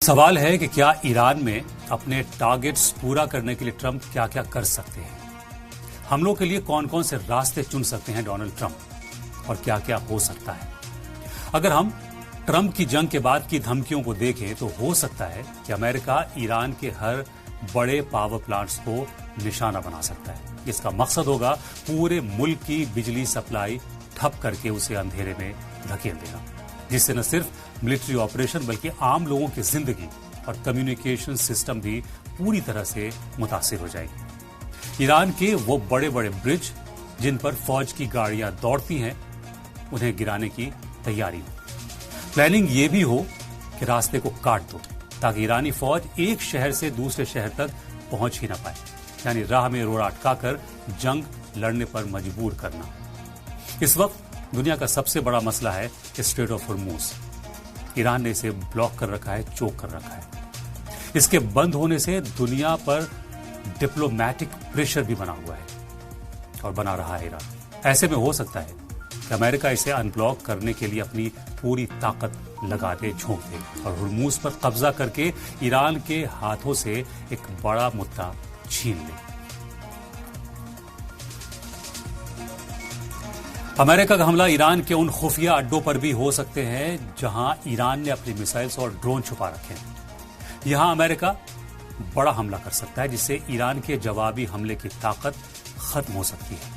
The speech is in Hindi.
सवाल है कि क्या ईरान में अपने टारगेट्स पूरा करने के लिए ट्रंप क्या क्या कर सकते हैं। हमलों के लिए कौन कौन से रास्ते चुन सकते हैं डोनाल्ड ट्रंप और क्या क्या हो सकता है। अगर हम ट्रंप की जंग के बाद की धमकियों को देखें तो हो सकता है कि अमेरिका ईरान के हर बड़े पावर प्लांट्स को निशाना बना सकता है। इसका मकसद होगा पूरे मुल्क की बिजली सप्लाई ठप करके उसे अंधेरे में धकेल देना, जिससे न सिर्फ मिलिट्री ऑपरेशन बल्कि आम लोगों की जिंदगी और कम्युनिकेशन सिस्टम भी पूरी तरह से मुतासिर हो जाएगी। ईरान के वो बड़े बड़े ब्रिज जिन पर फौज की गाड़ियां दौड़ती हैं, उन्हें गिराने की तैयारी हो। प्लानिंग ये भी हो कि रास्ते को काट दो ताकि ईरानी फौज एक शहर से दूसरे शहर तक पहुंच ही ना पाए, यानी राह में रोड़ा अटकाकर जंग लड़ने पर मजबूर करना। इस वक्त दुनिया का सबसे बड़ा मसला है स्ट्रेट ऑफ हॉर्मूज। ईरान ने इसे ब्लॉक कर रखा है, चोक कर रखा है। इसके बंद होने से दुनिया पर डिप्लोमैटिक प्रेशर भी बना हुआ है और बना रहा है ईरान। ऐसे में हो सकता है कि अमेरिका इसे अनब्लॉक करने के लिए अपनी पूरी ताकत लगा दे, झोंक दे और हॉर्मूज पर कब्जा करके ईरान के हाथों से एक बड़ा मुद्दा छीन ले। अमेरिका का हमला ईरान के उन खुफिया अड्डों पर भी हो सकते हैं जहां ईरान ने अपनी मिसाइल्स और ड्रोन छुपा रखे हैं। यहां अमेरिका बड़ा हमला कर सकता है, जिससे ईरान के जवाबी हमले की ताकत खत्म हो सकती है।